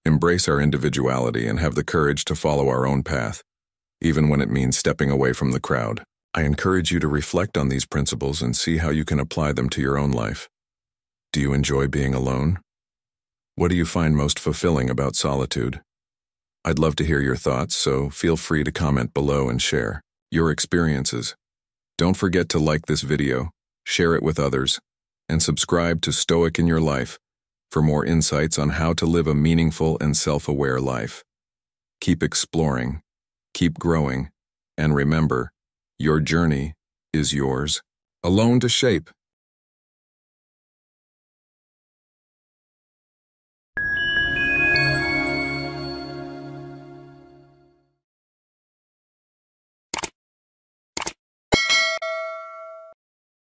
embrace our individuality, and have the courage to follow our own path, even when it means stepping away from the crowd. I encourage you to reflect on these principles and see how you can apply them to your own life. Do you enjoy being alone? What do you find most fulfilling about solitude? I'd love to hear your thoughts, so feel free to comment below and share your experiences. Don't forget to like this video, share it with others, and subscribe to Stoic in Your Life for more insights on how to live a meaningful and self-aware life. Keep exploring, keep growing, and remember, your journey is yours alone to shape.